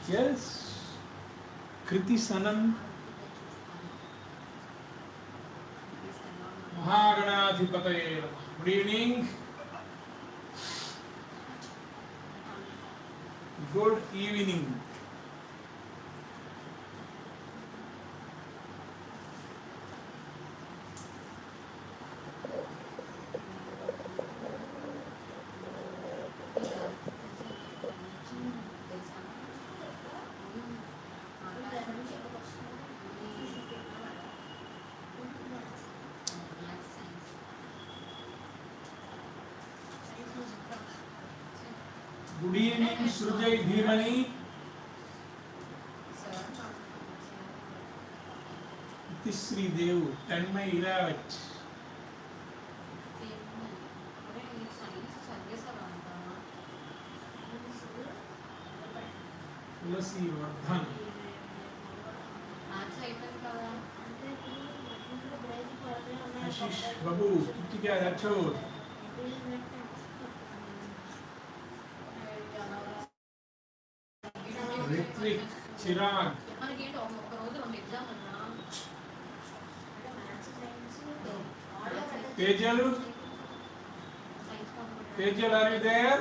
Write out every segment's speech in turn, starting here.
Yes. Kriti Sanam. Mahaganadhipataye Namaha. Good evening. Good evening. Good evening, Srujay Bhimani. Tisri Dev, Tanmay Iravat. Tulasi Vardhan. Ashish Babu, Kitika Rachod. Ritvik, Chirag. Tejal, are you there?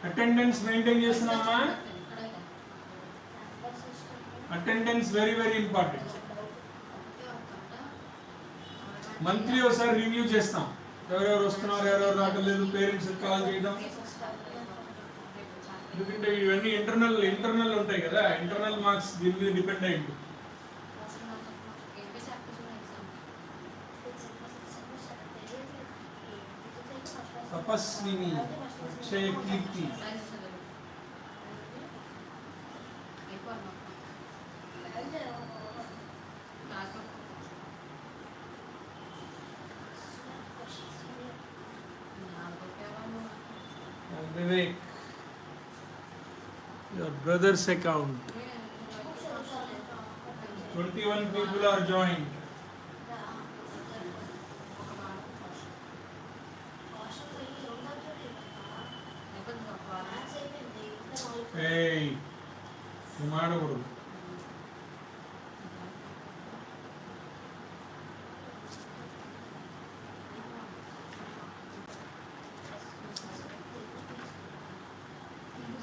Attendance maintain చేస్తున్నామా? Attendance very important. Monthly ఒకసారి review చేస్తాం. ఎవరెవరు వస్తున్నారు, ఎవరెవరు రావట్లేదు, parents call చేయడం. ఎందుకంటే ఇవన్నీ ఇంటర్నల్ ఉంటాయి కదా, ఇంటర్నల్ మార్క్స్ దీని మీద డిపెండ్ అయ్యి ఉంటుంది. తపస్విని, అక్షయ కీర్తి, Vivek, your brother's account. 21 people are joined. Hey, you madavuru.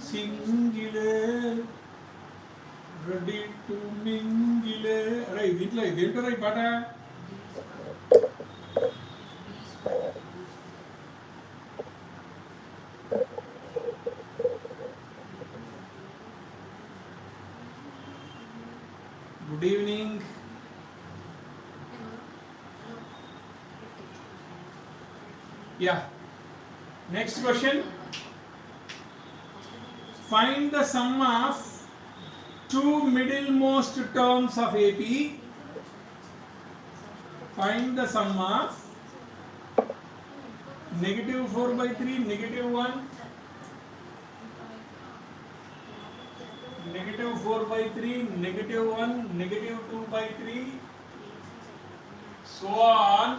Singile, ready to mingle. అరే దీంట్లో ఇదేంటో ఈ పాట. Good evening. Yeah. Next question. Find the sum of two middlemost terms of AP. Find the sum of -4/3, -1, -4/3, -1, -2/3, so on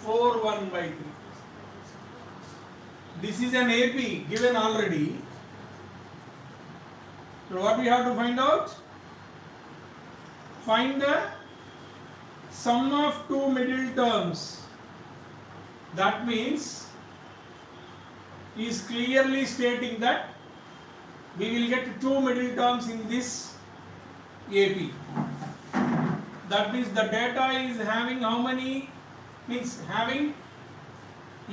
4/1/3. This is an AP given already. So what we have to find out? Find the sum of two middle terms. That means he is clearly stating that we will get two middle terms in this AP. That means the data is having how many? Means having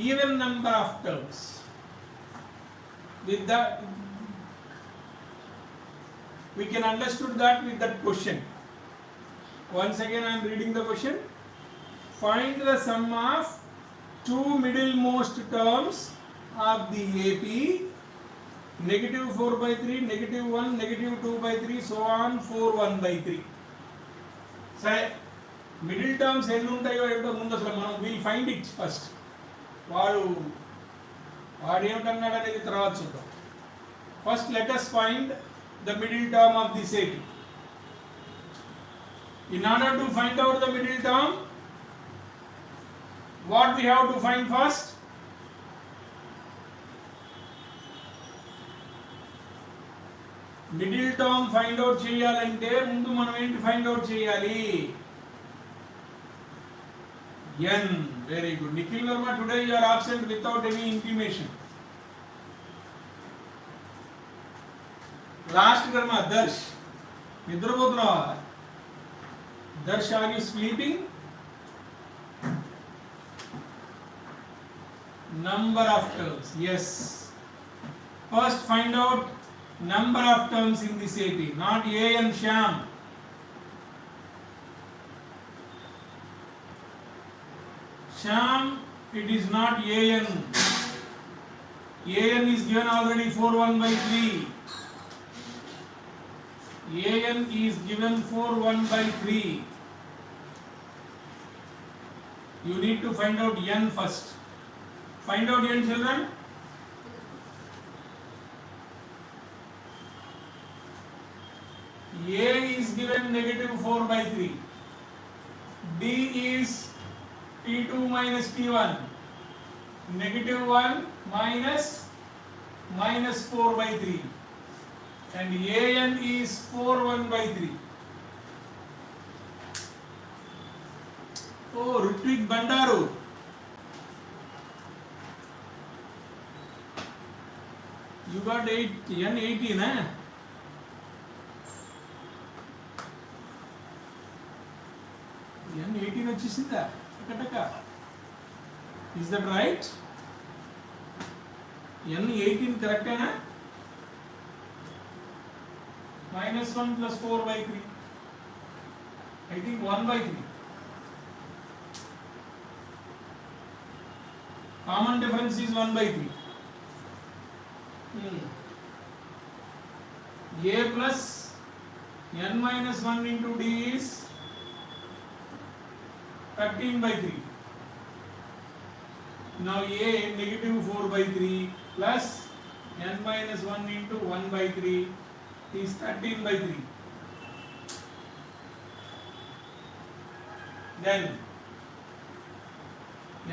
even number of terms. With that, we can understood that with that question. Once again I am reading the question. Find the sum of two middlemost terms of the AP. -4/3, -1, -2/3, so on 4/1/3. సరే, middle terms ఎన్ని ఉంటాయో ఏంటో ముందు అసలు మనం will find it first. వాడు ఏమిటన్నాడు అనేది తర్వాత చూద్దాం. First let us find the middle term of this AP. In order to find out the middle term, what we have to find first? Middle term find out చేయాలంటే ముందు మనం ఏంటి find out చేయాలి? n. Very good. Nikhil Verma, today you are absent without any intimation. Last Verma, Darsh. నిద్రపోతున్నావా? Darsh, are you sleeping? Number of terms. Yes. First find out number of terms in this AP, not A and Shyam. Shyam, it is not AN. AN is given already 4 1 by 3. AN is given 4 1 by 3. You need to find out N first. Find out N, children. A is given negative 4 by 3. D is T2 minus T1. Negative 1 minus 4 by 3. And AN is 4 1 by 3. Oh, Ritwik Bandaru. You got N 18, eh? N 18 వచ్చేసిందా? Is that right? N 18 కరెక్టేనా? Minus 1 plus 4 by 3. I think 1 by 3. Common difference is 1 by 3. A plus n minus 1 into D is 13 by 3. Now A negative 4 by 3 plus n minus 1 into 1 by 3 is 13 by 3. Then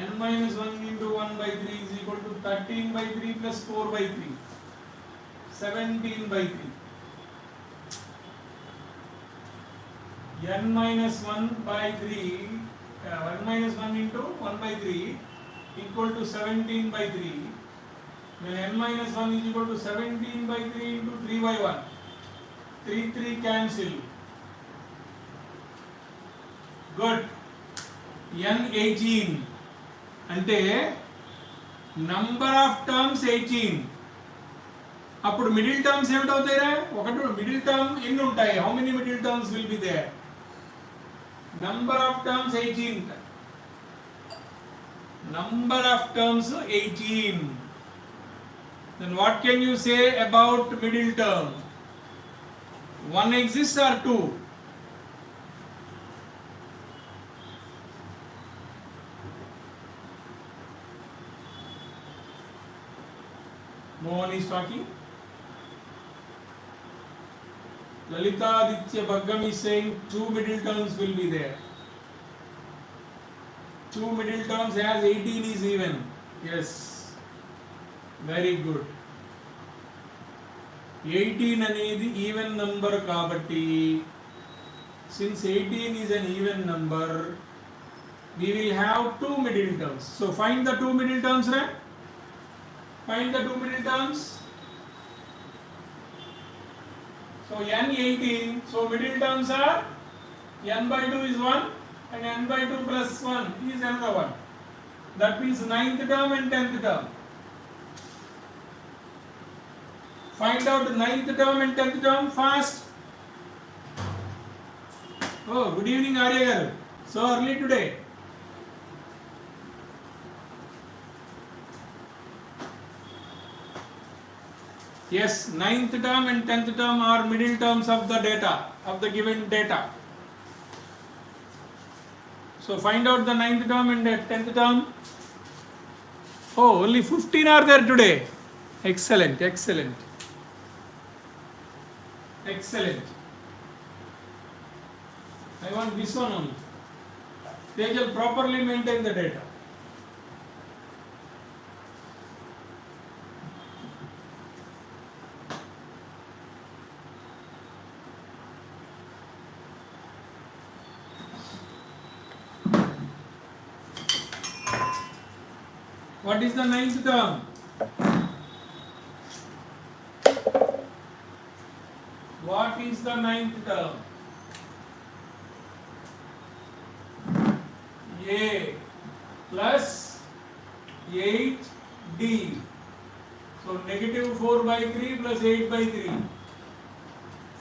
n minus 1 into 1 by 3 is equal to 13 by 3 plus 4 by 3. 17 by 3. N minus 1 by 3, 1 minus 1 into 1 by 3 equal to 17 by 3. Then n minus 1 is equal to 17 by 3 into 3 by 1. 3 cancel. Good. N 18. అంటే number of terms 18. అప్పుడు middle terms ఏమిటవుతాయిరా? ఒకటి middle term ఎన్ని ఉంటాయి? How many middle terms will be there? Number of terms 18. Number of terms 18. Then what can you say about middle term? One exists or two? No one is talking. Lalita Aditya Bhaggam is saying 2 middle terms will be there. 2 middle terms as 18 is even. Yes. Very good. 18 అనేది even number కాబట్టి, since 18 is an even number, we will have 2 middle terms. So find the 2 middle terms, right? Find the 2 middle terms. So n 18. So middle terms are n by 2 is 1 and n by 2 plus 1 is another 1. That means 9th term and 10th term. Find out the 9th term and 10th term fast. Oh, good evening, Arya garu. So early today. Yes, 9th term and 10th term are middle terms of the data, of the given data. So find out the 9th term and the 10th term. Oh, only 15 are there today. Excellent, excellent. Excellent. I want this one only. They shall properly maintain the data. What is the ninth term? What is the ninth term? A plus 8D. So negative 4 by 3 plus 8 by 3.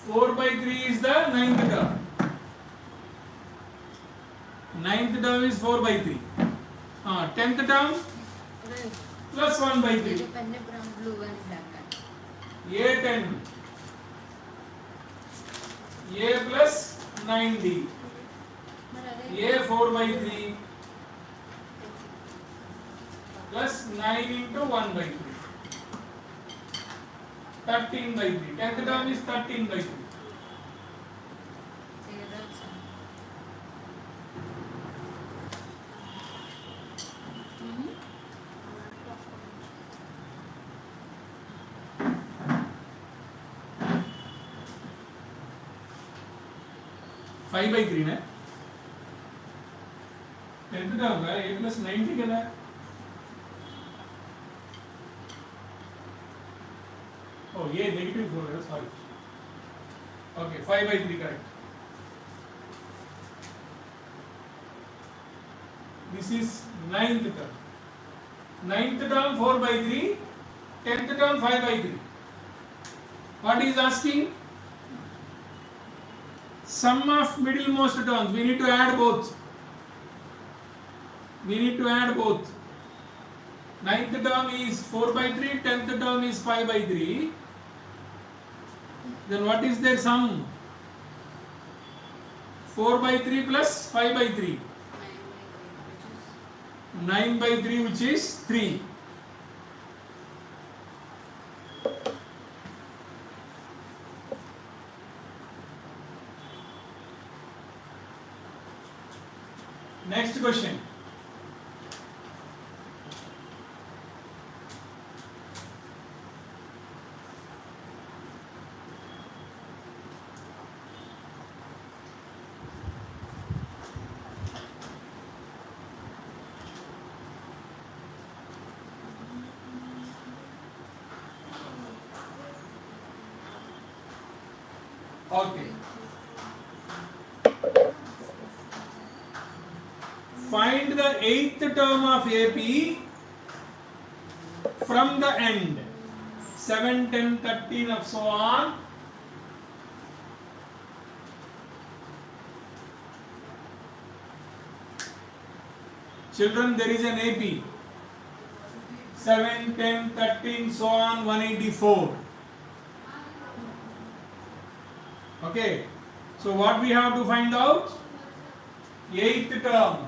4 by 3 is the ninth term. Ninth term is 4 by 3. Tenth term plus 1 by 3. A10. A plus 9D. A 4 by 3 plus 9 into 1 by 3. 13 by 3. Tenth term is 13 by 3. Five by 3 ना? Tenth term का A plus 90 क्या है? Oh, ये negative 4 है, sorry. Okay, 5 by 3 correct. This is ninth term. Ninth term 4 by 3. Tenth term 5 by 3. What is asking? Sum of middlemost terms. We need to add both. We need to add both. Ninth term is 4 by 3. Tenth term is 5 by 3. Then what is their sum? 4 by 3 plus 5 by 3. 9 by 3, which is 3. Next question. Okay. Find the eighth term of AP from the end. 7, 10, 13 of so on. Children, there is an AP. 7, 10, 13, so on, 184. Okay. So what we have to find out? Eighth term.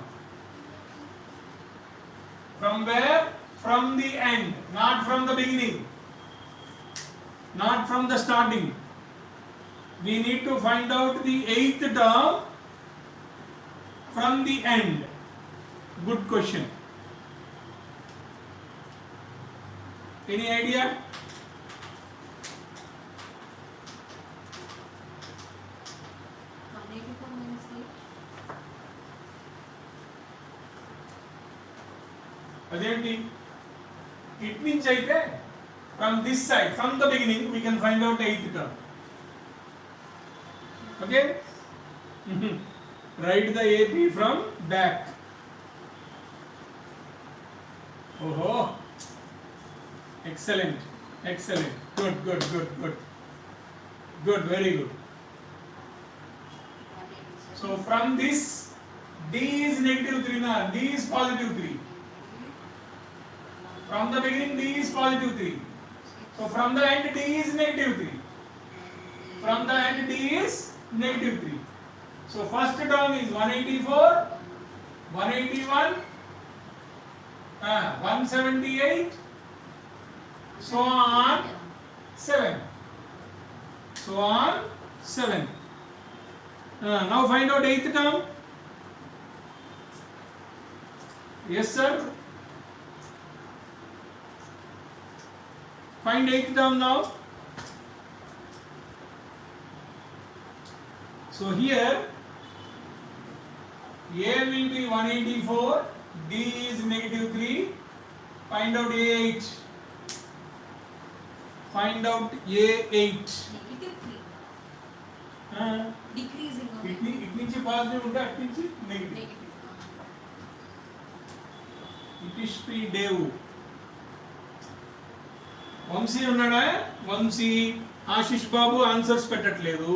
From where? From the end, not from the beginning, not from the starting. We need to find out the eighth term from the end. Good question. Any idea? అదేంటి it నుంచి అయితే from this side, from the beginning we can find out eighth term. Okay. Write the AP from back. Oh, excellent, excellent, good, very good. So from this, D is negative 3 now, D is positive 3. From the beginning, D is positive 3. So from the end, D is negative 3. From the end, D is negative 3. So first term is 184, 181, 178, so on 7. So on 7. Now find out eighth term. Yes, sir. Find eighth term now. So here A will be 184, D is negative 3, Find out A8. Find out A8. Negative 3. Decreasing. ఇట్ నుంచి positive ఉంటే అటు నుంచి negative. Negative. It is శ్రీ దేవు. వంశీ ఉన్నాడా? Vamshi, Ashish Babu answers పెట్టట్లేదు,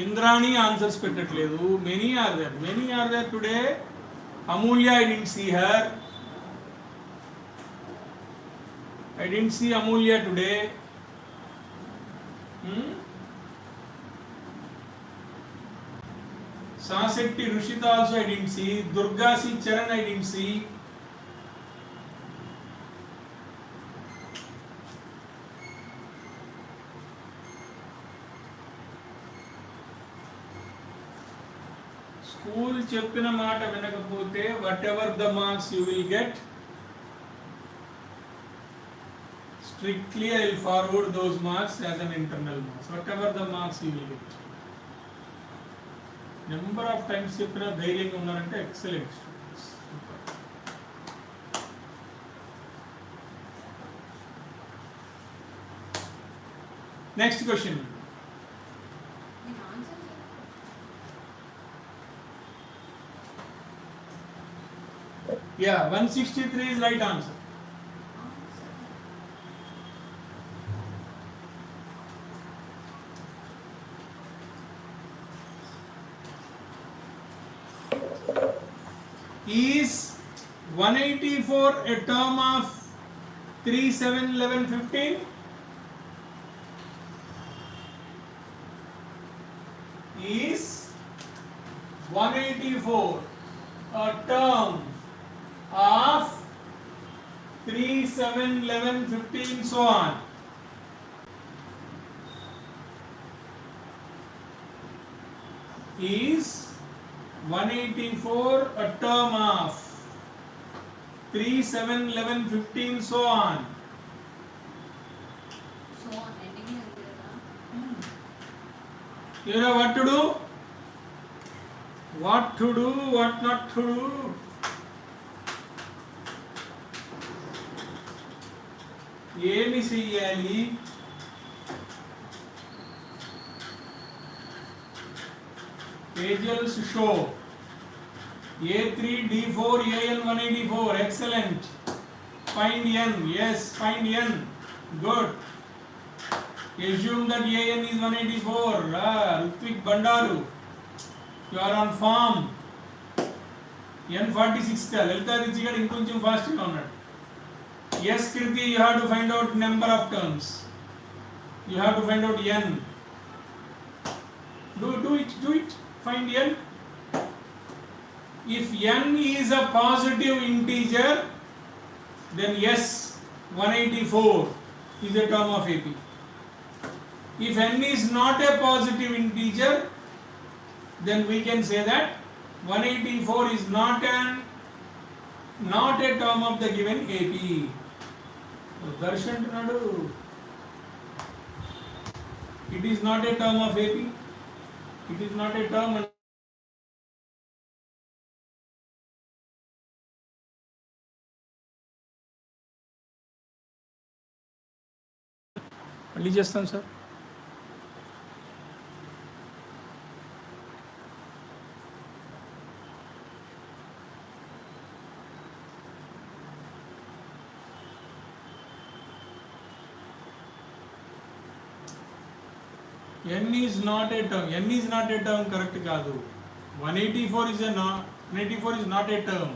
Indrani answers పెట్టట్లేదు. Many are there today. Amulya, I didn't see her. I didn't see Amulya today. Sasetti Rushita also I didn't see. Durga C. Charan I didn't see. School చెప్పిన మాట వినకపోతే whatever the marks you will get, strictly I will forward those marks as an internal marks. Whatever the marks you will get. Number of times చెప్పిన ధైర్యంగా ఉన్నారంటే excellent students. Next question. Yeah, 163 is right answer. Is 184 a term of 3, 7, 11, 15? Is 184 a term of 3, 7, 11, 15, so on? Is 184 a term of 3, 7, 11, 15, so on? So on, ending is there. You know what to do? What to do, what not to do? ఏమి చెయ్యాలి? Pages show A3, D4, AN 184. Excellent. Find N. Yes, find N. Good. Assume that AN is 184. Rutvik Bandaru, you are on form. N46 ka Lalita Richigar inkoncham fast ga unnadu. Yes, Kirti, you have to find out number of terms. You have to find out N. Do it. Find N. If N is a positive integer, then yes, 184 is a term of AP. If N is not a positive integer, then we can say that 184 is not a term of the given AP. Darshan anadu, it is not a term of AP. It is not a term. మళ్ళీ చేస్తాను sir. N is not a term. N is not a term, correct కాదు. 184 is a 184 is not a term.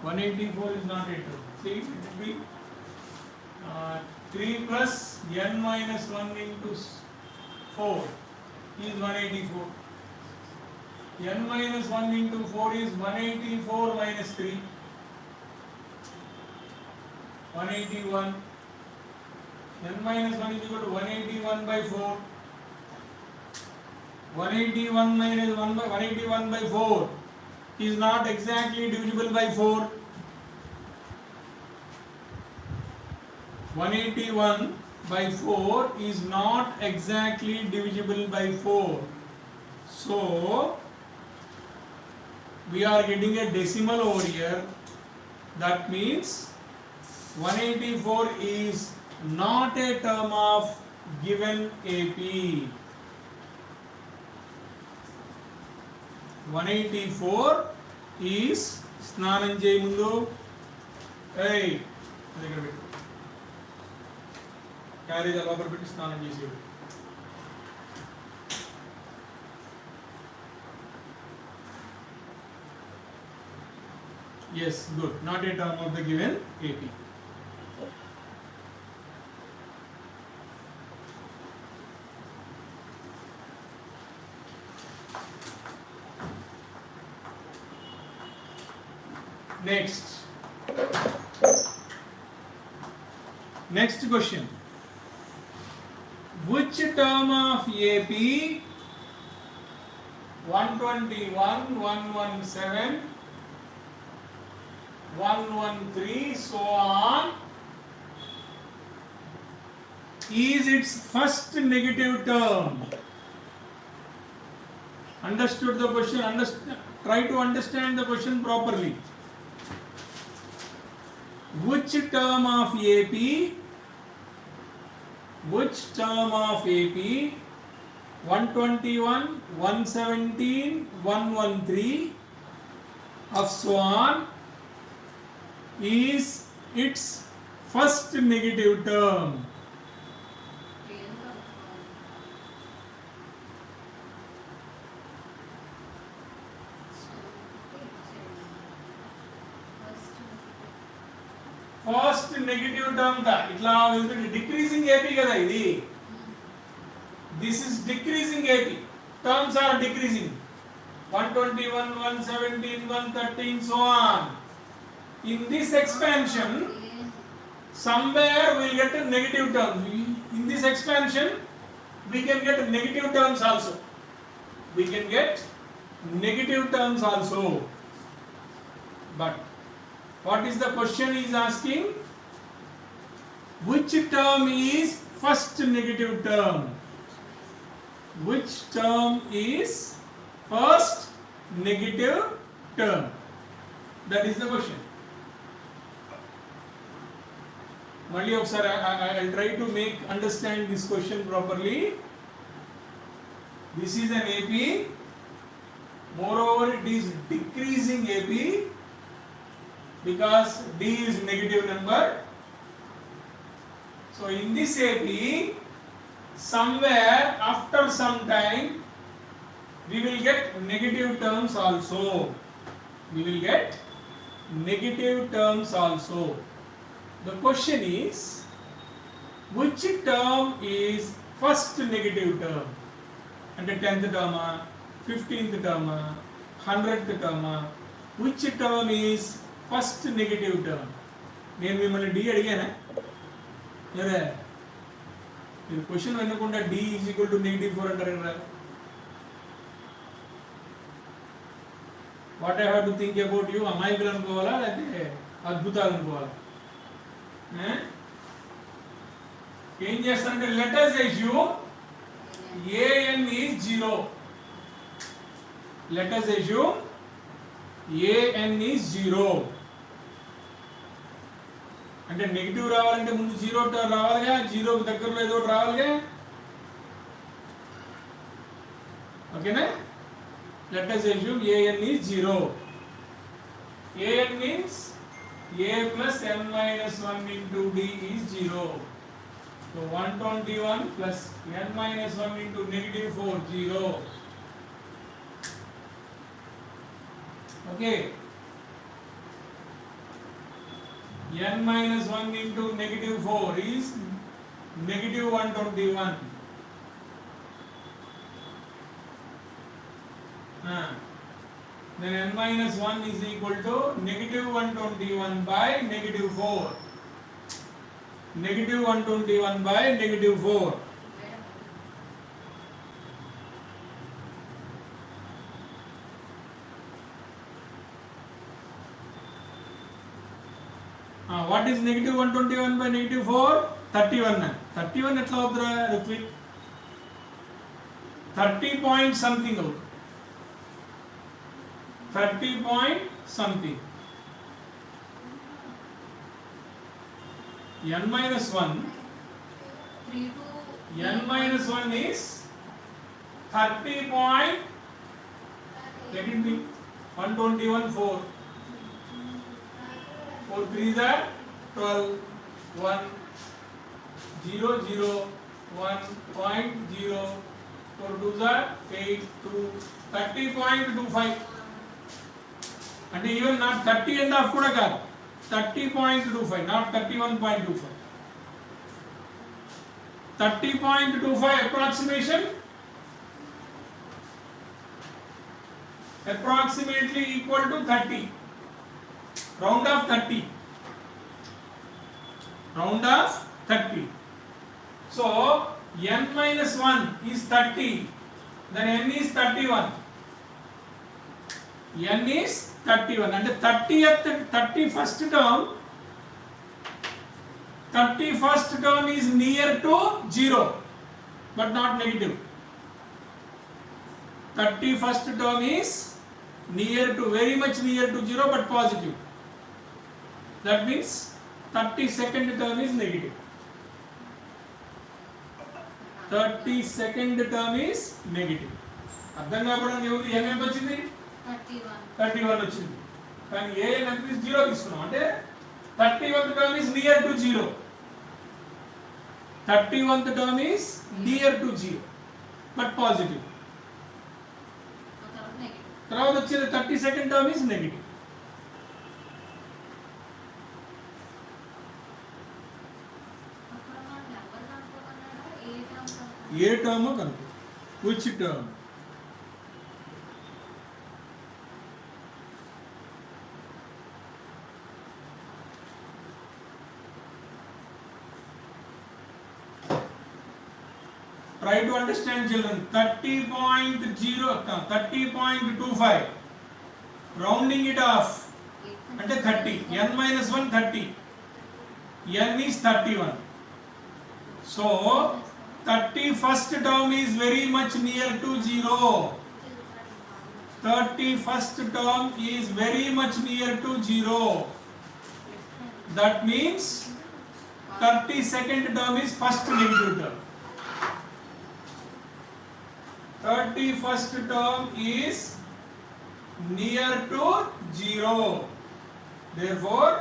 184 is not a term. See, it will be 3 plus n minus 1 into 4 is 184. N minus 1 into 4 is 184 minus 3. 181. N minus 1 is equal to 181 by 4. 181 minus 1 by 181 by 4 is not exactly divisible by 4. 181 by 4 is not exactly divisible by 4. So, we are getting a decimal over here. That means 184 is not a term of given AP. 184 is స్నానం చేయ ముందు ఏయ్ దగ్గర పెట్టు carriage లోపల పెట్టి స్నానం చేసేది. Yes, good. Not a term of the given AP. Next question. Which term of AP 121, 117, 113 so on is its first negative term? Understood the question? Try to understand the question properly. Which term of AP 121, 117, 113 of so on is its first negative term? First negative term దా ఇట్లా వెళ్తుంది. Decreasing AP కదా ఇది. This is decreasing AP. Terms are decreasing. 121, 117, 113 so on. In this expansion somewhere we will get a negative term. In this expansion we can get negative terms also. We can get negative terms also. But what is the question he is asking? Which term is first negative term? Which term is first negative term? That is the question. Mali sir, I'll try to make understand this question properly. This is an AP. Moreover, it is decreasing AP because D is negative number. So in this AP, somewhere after some time we will get negative terms also. We will get negative terms also. The question is, which term is first negative term? And the 10th term, 15th term, 100th term, which term is first negative term? నేను మిమ్మల్ని D అడిగానా? ఏరే మీరు question వినకుండా D is equal to -4 అంటారు కదా. What I have to think about you? అమాయకులు అనుకోవాలా లేకపోతే అద్భుతాలు అనుకోవాలా? ఏం చేస్తారంటే letters assume an is 0. Letters assume an is 0. అంటే నెగిటివ్ రావాలంటే ముందు 0 రావాలిగా, 0కి దగ్గరలో ఏదో రావాలిగా. ఓకేనా? Letters assume an is 0. an means a plus n minus 1 into d is 0. So 121 plus n minus 1 into -4, 0. Okay. n minus 1 into -4 is -121. Then n minus 1 is equal to -121 by -4. -121 by -4. What is -121 by -4? 31. 31 ఎట్లా అవుతుందా Ruthvik? 30 point something అవుతుంది. 30 point something. n minus 1, 3 to n minus 1 is 30 point, let it be 121 4, 4 3s are 12, 1 0 0 1.0, 4 2s are 8 2, 30.25 అంటే even not 30 and half కూడా కాదు, 30.25, not 31.25, 30.25 approximation, approximately equal to 30, round of 30, round of 30. So n minus 1 is 30, then n is 31, n is 31 అంటే 31st term is near to 0 but not negative. 31st term is near to, very much near to 0 but positive. That means 32nd term is negative. 32nd term is negative. అర్థం కాకపోవడం ఏముంది, ఏమేమి వచ్చింది, 31 వచ్చింది, కానీ ఏ ఎంత 0 తీసుకున్నాం అంటే 31th term is near to 0, 31th term is near to 0 but positive. తర్వాత వచ్చేది 32nd term is negative. A term కనుక, which term, try to understand children. 30.25, rounding it off అంటే 30, n minus 1 30, n is 31, so 31st term is very much near to 0, 31st term is very much near to 0, that means 32nd term is first negative term, 31st term is near to 0, therefore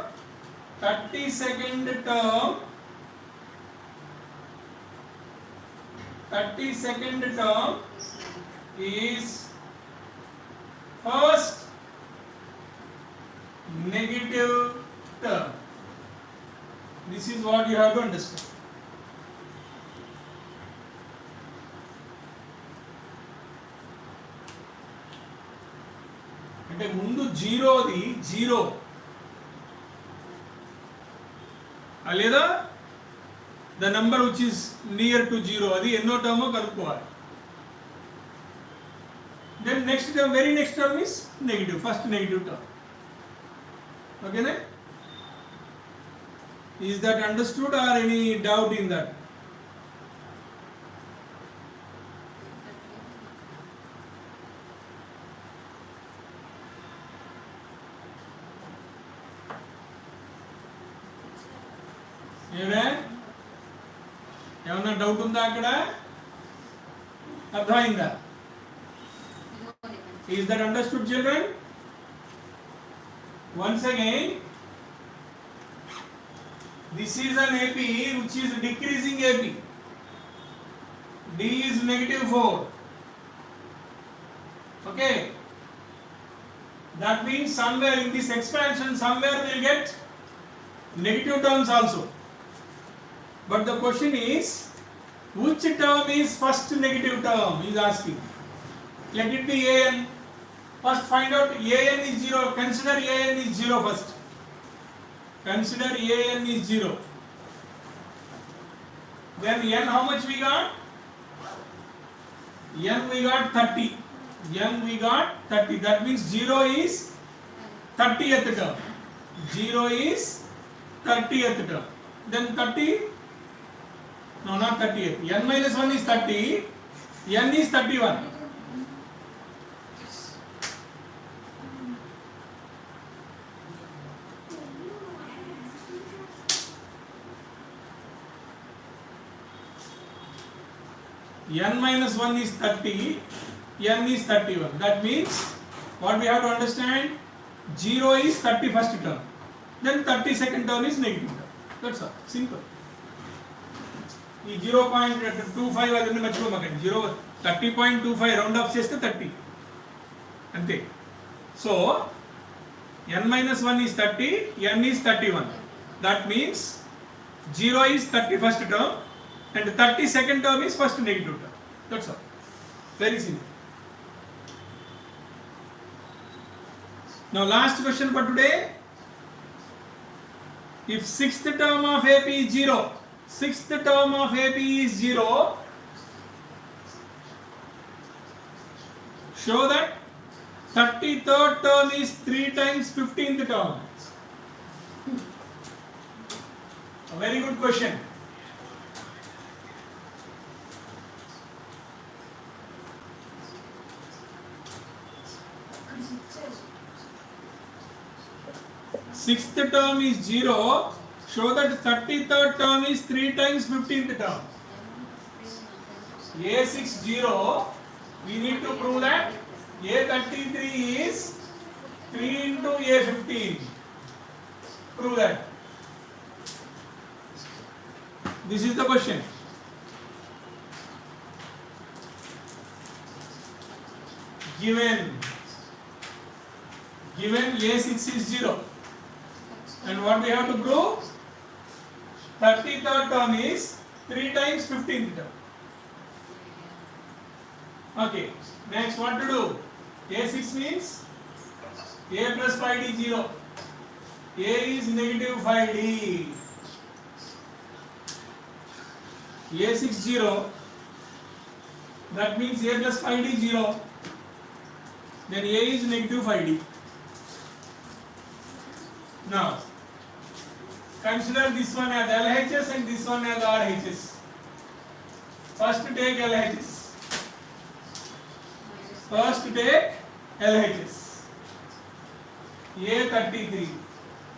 32nd term is first negative term. This is what you have to understand. అంటే ముందు జీరోది 0 లేదా the number which is near to 0 అది ఎన్నో term కనుక్కోవాలి. then next term, very next term is negative, first negative term. Okay na? Is that understood or any doubt in that? ఏమన్నా doubt ఉందా అక్కడ, అర్థమైందా? Is that understood children? Once again, this is an AP which is decreasing AP, D is -4, okay, that means somewhere in this expansion somewhere we will get negative terms also. But the question is, which term is first negative term? He is asking. Let it be an. First find out an is 0. Consider an is 0 first. Consider an is 0. Then n how much we got? N we got 30. N we got 30. That means 0 is 30th term. 0 is 30th term. Then 30. No, not 30th. N minus 1 is 30. N is 31. n minus 1 is 30, n is 31. That means what we have to understand, 0 is 31st term, then 32nd term is negative term. That's all. Simple. ఈ 0.25 అదన్నీ మర్చిపోమాకండి. 30.25 round of చేస్తే 30 అంతే. So n minus 1 is 30, n is 31. That means 0 is 31st term and 32nd term is first negative term. That's all. Very simple. Now last question for today. If sixth term of AP is 0, sixth term of AP is 0, show that 33rd term is 3 times 15th term. A very good question. Sixth term is 0. Show that 33rd term is 3 times 15th term. A60, we need to prove that A33 is 3 into A15. Prove that. This is the question. Given A6 is 0. And what we have to prove? 33rd term is 3 times 15th term. Okay. Next, what to do? A6 means A plus 5D 0. A is negative 5D. A6 0. That means A plus 5D 0. Then A is negative 5D. Now, consider this one as LHS and this one as RHS. First take LHS. First take LHS. A33.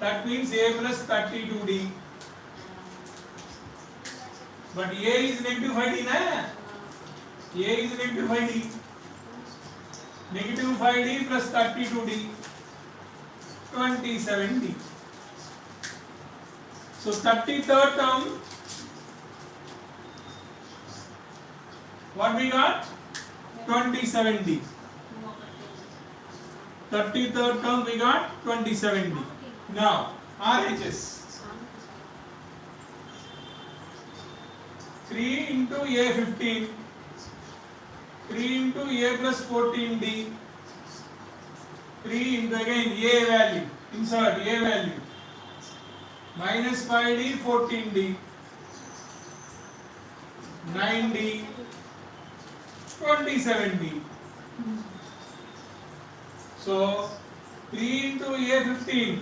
That means A plus 32D. But A is negative 5D, na? A is negative 5D. Negative 5D plus 32D. 27D. So 33rd term, what we got? 27D. 33rd term we got 27D. Now RHS. 3 into A15. 3 into A plus 14D. 3 into again A value. Insert A value. Minus 5D, 14D, 9D, 27D. So 3 into A15.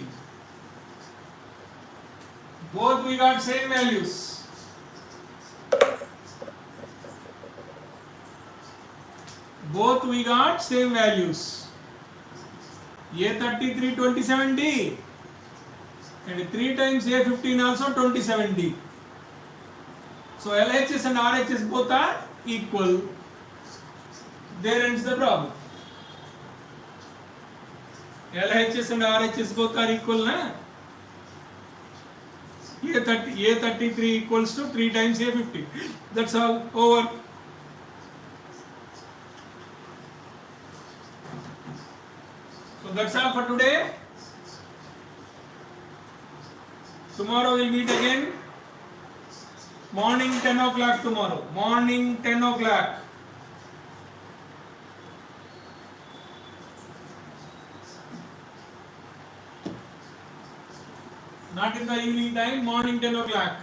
Both we got same values. Both we got same values. A33 27D. And 3 times A15 also 27D. So LHS and RHS both are equal. There ends the problem. LHS and RHS both are equal, na? A33 equals to 3 times A15. That's all. Over. So that's all for today. Tomorrow we'll meet again. Morning 10 o'clock tomorrow. Morning 10 o'clock. Not in the evening time, morning 10 o'clock.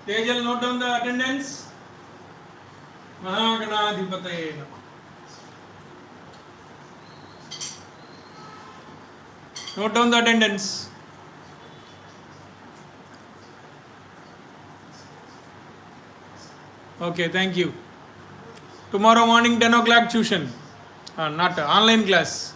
Tejal, note down the attendance. Mahaganadhipataye Namah. Note down the attendance. Okay, thank you. Tomorrow morning 10 o'clock tuition. Not online class.